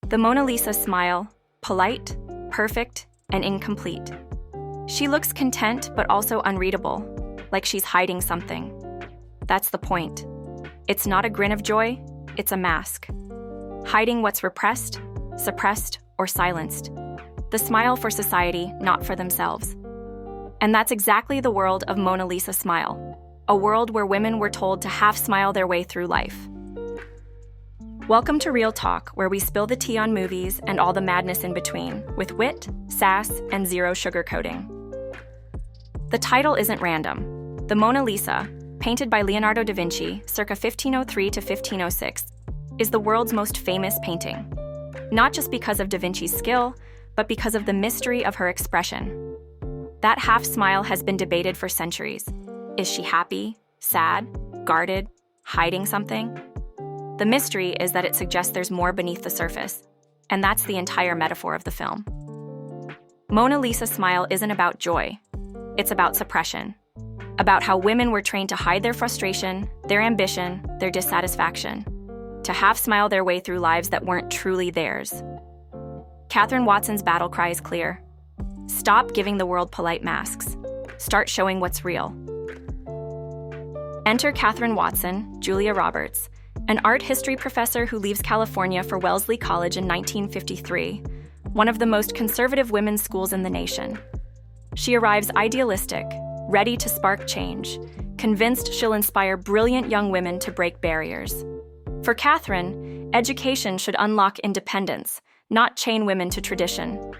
The Mona Lisa's smile, polite, perfect, and incomplete. She looks content but also unreadable, like she's hiding something. That's the point. It's not a grin of joy, it's a mask. Hiding what's repressed, suppressed, or silenced. The smile for society, not for themselves. And that's exactly the world of Mona Lisa Smile, a world where women were told to half-smile their way through life. Welcome to Real Talk, where we spill the tea on movies and all the madness in between, with wit, sass, and zero sugarcoating. The title isn't random. The Mona Lisa, painted by Leonardo da Vinci, circa 1503 to 1506, is the world's most famous painting. Not just because of da Vinci's skill, but because of the mystery of her expression. That half-smile has been debated for centuries. Is she happy, sad, guarded, hiding something? The mystery is that it suggests there's more beneath the surface, and that's the entire metaphor of the film. Mona Lisa Smile isn't about joy. It's about suppression. About how women were trained to hide their frustration, their ambition, their dissatisfaction, to half-smile their way through lives that weren't truly theirs. Katherine Watson's battle cry is clear. Stop giving the world polite masks. Start showing what's real. Enter Katherine Watson, Julia Roberts, an art history professor who leaves California for Wellesley College in 1953, one of the most conservative women's schools in the nation. She arrives idealistic, ready to spark change, convinced she'll inspire brilliant young women to break barriers. For Katherine, education should unlock independence, not chain women to tradition.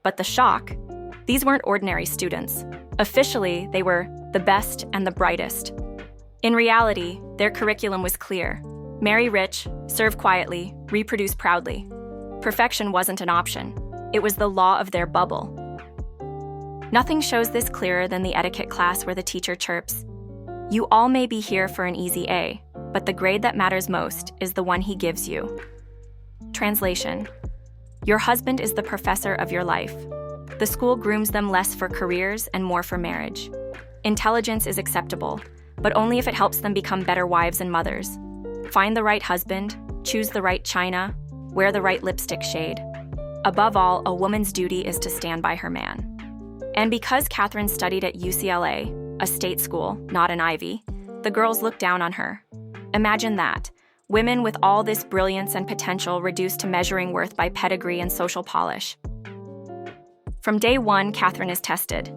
But the shock? These weren't ordinary students. Officially, they were the best and the brightest. In reality, their curriculum was clear. Marry rich, serve quietly, reproduce proudly. Perfection wasn't an option. It was the law of their bubble. Nothing shows this clearer than the etiquette class where the teacher chirps, "You all may be here for an easy A, but the grade that matters most is the one he gives you." Translation: Your husband is the professor of your life. The school grooms them less for careers and more for marriage. Intelligence is acceptable, but only if it helps them become better wives and mothers. Find the right husband, choose the right china, wear the right lipstick shade. Above all, a woman's duty is to stand by her man. And because Katherine studied at UCLA, a state school, not an Ivy, the girls looked down on her. Imagine that. Women with all this brilliance and potential reduced to measuring worth by pedigree and social polish. From day one, Katherine is tested.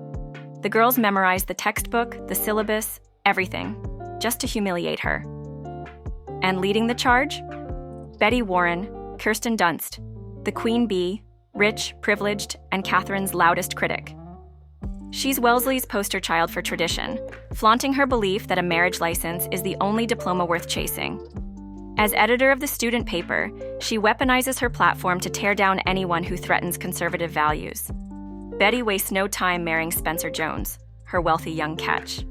The girls memorize the textbook, the syllabus, everything, just to humiliate her. And leading the charge? Betty Warren, Kirsten Dunst, the queen bee, rich, privileged, and Katherine's loudest critic. She's Wellesley's poster child for tradition, flaunting her belief that a marriage license is the only diploma worth chasing. As editor of the student paper, she weaponizes her platform to tear down anyone who threatens conservative values. Betty wastes no time marrying Spencer Jones, her wealthy young catch.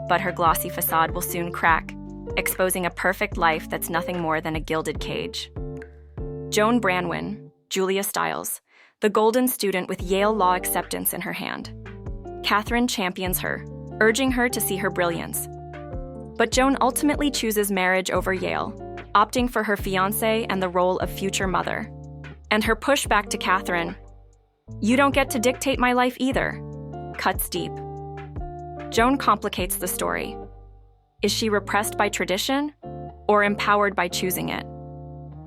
But her glossy facade will soon crack, exposing a perfect life that's nothing more than a gilded cage. Joan Branwyn, Julia Stiles, the golden student with Yale law acceptance in her hand. Katherine champions her, urging her to see her brilliance. But Joan ultimately chooses marriage over Yale, opting for her fiancé and the role of future mother. And her pushback to Katherine, "You don't get to dictate my life either," cuts deep. Joan complicates the story. Is she repressed by tradition or empowered by choosing it?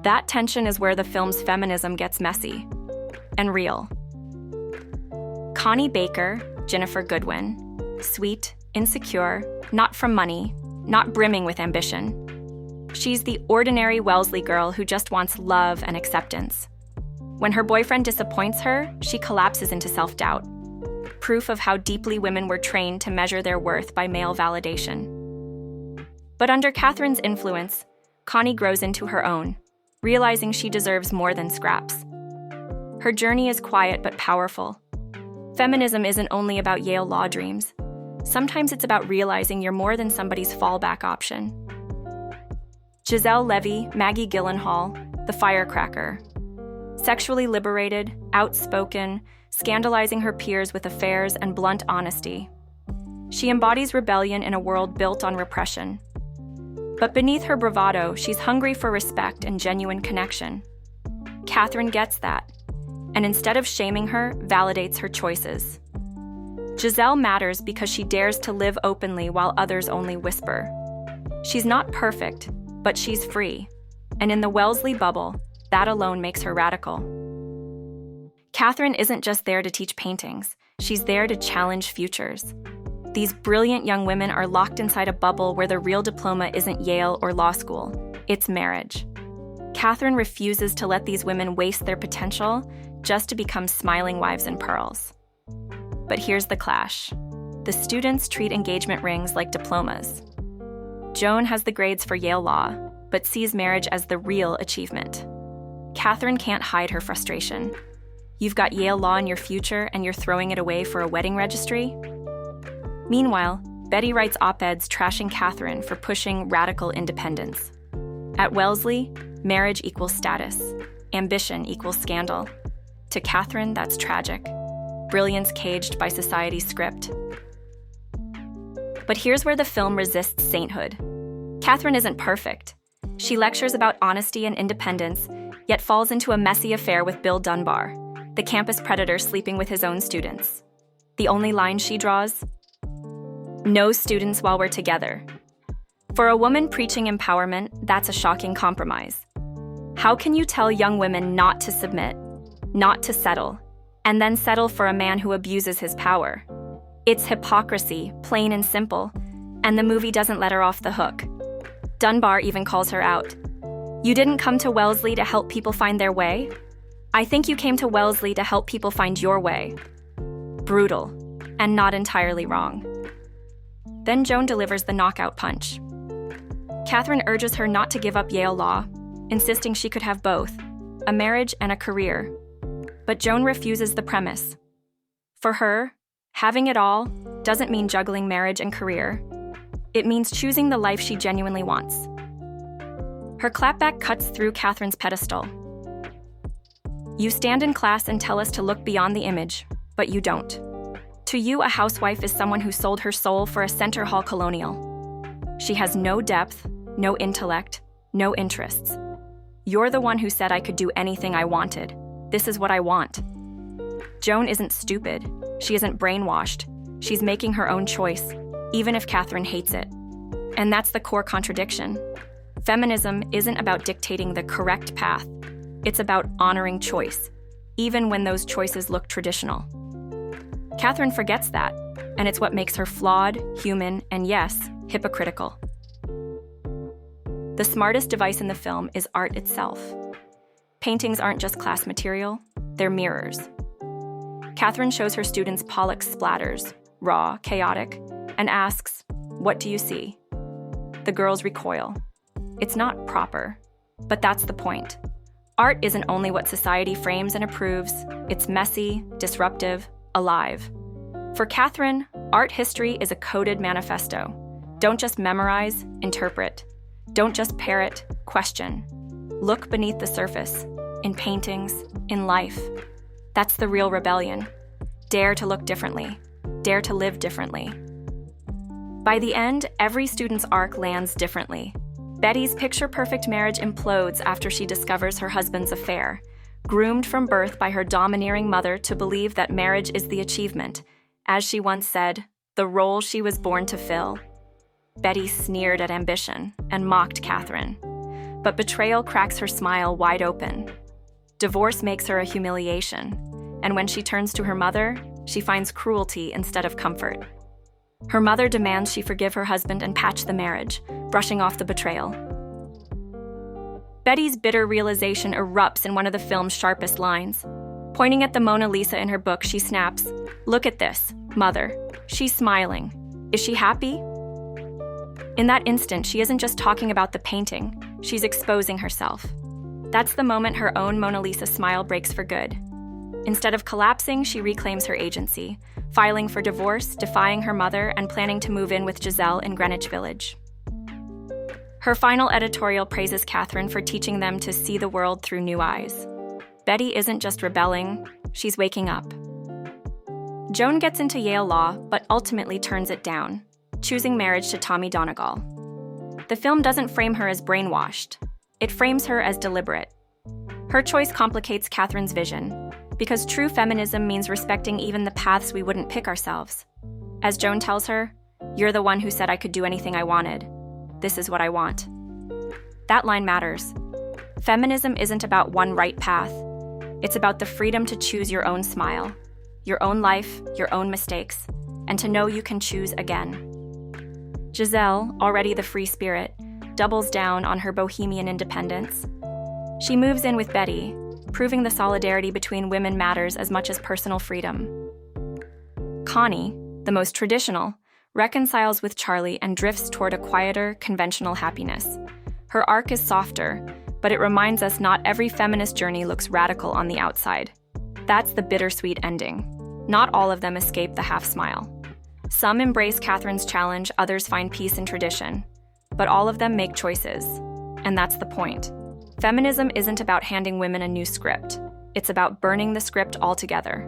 That tension is where the film's feminism gets messy and real. Connie Baker, Jennifer Goodwin, sweet, insecure, not from money, not brimming with ambition. She's the ordinary Wellesley girl who just wants love and acceptance. When her boyfriend disappoints her, she collapses into self-doubt. Proof of how deeply women were trained to measure their worth by male validation. But under Katherine's influence, Connie grows into her own, realizing she deserves more than scraps. Her journey is quiet but powerful. Feminism isn't only about Yale law dreams. Sometimes it's about realizing you're more than somebody's fallback option. Giselle Levy, Maggie Gyllenhaal, the firecracker. Sexually liberated, outspoken, scandalizing her peers with affairs and blunt honesty. She embodies rebellion in a world built on repression. But beneath her bravado, she's hungry for respect and genuine connection. Katherine gets that, and instead of shaming her, validates her choices. Giselle matters because she dares to live openly while others only whisper. She's not perfect, but she's free, and in the Wellesley bubble, that alone makes her radical. Katherine isn't just there to teach paintings, she's there to challenge futures. These brilliant young women are locked inside a bubble where the real diploma isn't Yale or law school, it's marriage. Katherine refuses to let these women waste their potential just to become smiling wives in pearls. But here's the clash. The students treat engagement rings like diplomas. Joan has the grades for Yale Law, but sees marriage as the real achievement. Katherine can't hide her frustration. You've got Yale Law in your future and you're throwing it away for a wedding registry? Meanwhile, Betty writes op-eds trashing Katherine for pushing radical independence. At Wellesley, marriage equals status. Ambition equals scandal. To Katherine, that's tragic. Brilliance caged by society's script. But here's where the film resists sainthood. Katherine isn't perfect. She lectures about honesty and independence, yet falls into a messy affair with Bill Dunbar, the campus predator sleeping with his own students. The only line she draws? No students while we're together. For a woman preaching empowerment, that's a shocking compromise. How can you tell young women not to submit, not to settle, and then settle for a man who abuses his power? It's hypocrisy, plain and simple, and the movie doesn't let her off the hook. Dunbar even calls her out. You didn't come to Wellesley to help people find their way? I think you came to Wellesley to help people find your way. Brutal, and not entirely wrong. Then Joan delivers the knockout punch. Katherine urges her not to give up Yale Law, insisting she could have both, a marriage and a career. But Joan refuses the premise. For her, having it all doesn't mean juggling marriage and career. It means choosing the life she genuinely wants. Her clapback cuts through Katherine's pedestal. You stand in class and tell us to look beyond the image, but you don't. To you, a housewife is someone who sold her soul for a Center Hall colonial. She has no depth, no intellect, no interests. You're the one who said I could do anything I wanted. This is what I want. Joan isn't stupid. She isn't brainwashed. She's making her own choice, even if Katherine hates it. And that's the core contradiction. Feminism isn't about dictating the correct path. It's about honoring choice, even when those choices look traditional. Katherine forgets that, and it's what makes her flawed, human, and yes, hypocritical. The smartest device in the film is art itself. Paintings aren't just class material, they're mirrors. Katherine shows her students Pollock's splatters, raw, chaotic, and asks, "What do you see?" The girls recoil. It's not proper, but that's the point. Art isn't only what society frames and approves, it's messy, disruptive, alive. For Katherine, art history is a coded manifesto. Don't just memorize, interpret. Don't just parrot, question. Look beneath the surface, in paintings, in life. That's the real rebellion. Dare to look differently. Dare to live differently. By the end, every student's arc lands differently. Betty's picture-perfect marriage implodes after she discovers her husband's affair, groomed from birth by her domineering mother to believe that marriage is the achievement, as she once said, the role she was born to fill. Betty sneered at ambition and mocked Katherine, but betrayal cracks her smile wide open. Divorce makes her a humiliation, and when she turns to her mother, she finds cruelty instead of comfort. Her mother demands she forgive her husband and patch the marriage, brushing off the betrayal. Betty's bitter realization erupts in one of the film's sharpest lines. Pointing at the Mona Lisa in her book, she snaps, "Look at this, Mother. She's smiling. Is she happy?" In that instant, she isn't just talking about the painting, she's exposing herself. That's the moment her own Mona Lisa smile breaks for good. Instead of collapsing, she reclaims her agency, filing for divorce, defying her mother, and planning to move in with Giselle in Greenwich Village. Her final editorial praises Katherine for teaching them to see the world through new eyes. Betty isn't just rebelling, she's waking up. Joan gets into Yale Law, but ultimately turns it down, choosing marriage to Tommy Donegal. The film doesn't frame her as brainwashed. It frames her as deliberate. Her choice complicates Katherine's vision, because true feminism means respecting even the paths we wouldn't pick ourselves. As Joan tells her, "You're the one who said I could do anything I wanted. This is what I want." That line matters. Feminism isn't about one right path. It's about the freedom to choose your own smile, your own life, your own mistakes, and to know you can choose again. Giselle, already the free spirit, doubles down on her bohemian independence. She moves in with Betty, proving the solidarity between women matters as much as personal freedom. Connie, the most traditional, reconciles with Charlie and drifts toward a quieter, conventional happiness. Her arc is softer, but it reminds us not every feminist journey looks radical on the outside. That's the bittersweet ending. Not all of them escape the half smile. Some embrace Katherine's challenge, others find peace in tradition. But all of them make choices. And that's the point. Feminism isn't about handing women a new script. It's about burning the script altogether.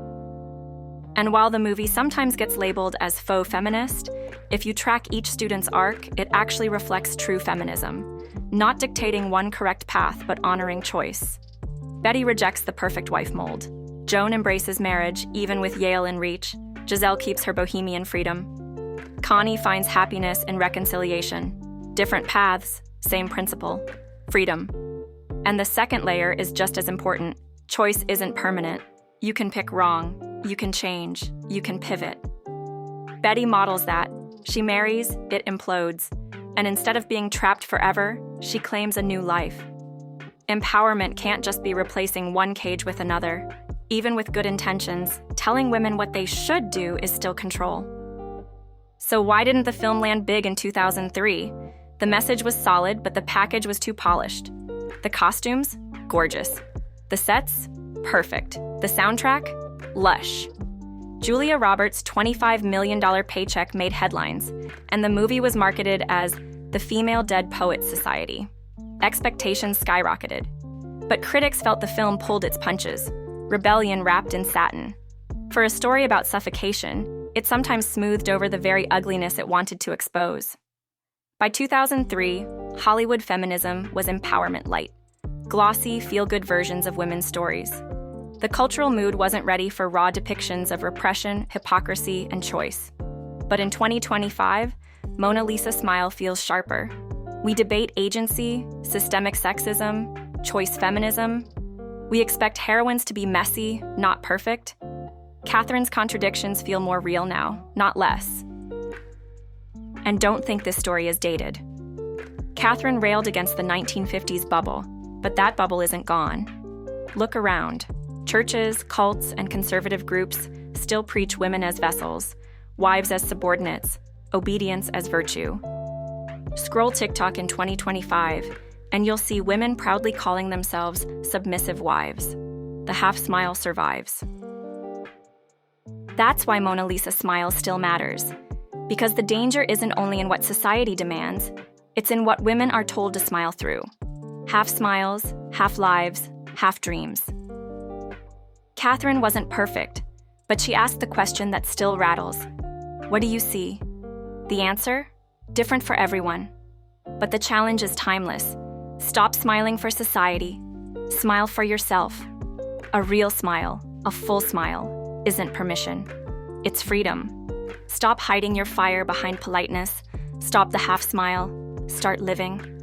And while the movie sometimes gets labeled as faux feminist, if you track each student's arc, it actually reflects true feminism, not dictating one correct path, but honoring choice. Betty rejects the perfect wife mold. Joan embraces marriage, even with Yale in reach. Giselle keeps her bohemian freedom. Connie finds happiness in reconciliation. Different paths, same principle, freedom. And the second layer is just as important. Choice isn't permanent. You can pick wrong, you can change, you can pivot. Betty models that. She marries, it implodes. And instead of being trapped forever, she claims a new life. Empowerment can't just be replacing one cage with another. Even with good intentions, telling women what they should do is still control. So why didn't the film land big in 2003? The message was solid, but the package was too polished. The costumes? Gorgeous. The sets? Perfect. The soundtrack? Lush. Julia Roberts' $25 million paycheck made headlines, and the movie was marketed as the Female Dead Poets Society. Expectations skyrocketed. But critics felt the film pulled its punches. Rebellion wrapped in satin. For a story about suffocation, it sometimes smoothed over the very ugliness it wanted to expose. By 2003, Hollywood feminism was empowerment light, glossy, feel-good versions of women's stories. The cultural mood wasn't ready for raw depictions of repression, hypocrisy, and choice. But in 2025, Mona Lisa Smile feels sharper. We debate agency, systemic sexism, choice feminism. We expect heroines to be messy, not perfect. Katherine's contradictions feel more real now, not less. And don't think this story is dated. Katherine railed against the 1950s bubble, but that bubble isn't gone. Look around. Churches, cults, and conservative groups still preach women as vessels, wives as subordinates, obedience as virtue. Scroll TikTok in 2025, and you'll see women proudly calling themselves submissive wives. The half smile survives. That's why Mona Lisa Smile still matters. Because the danger isn't only in what society demands, it's in what women are told to smile through. Half smiles, half lives, half dreams. Katherine wasn't perfect, but she asked the question that still rattles. What do you see? The answer? Different for everyone. But the challenge is timeless. Stop smiling for society. Smile for yourself. A real smile, a full smile, isn't permission. It's freedom. Stop hiding your fire behind politeness. Stop the half smile. Start living.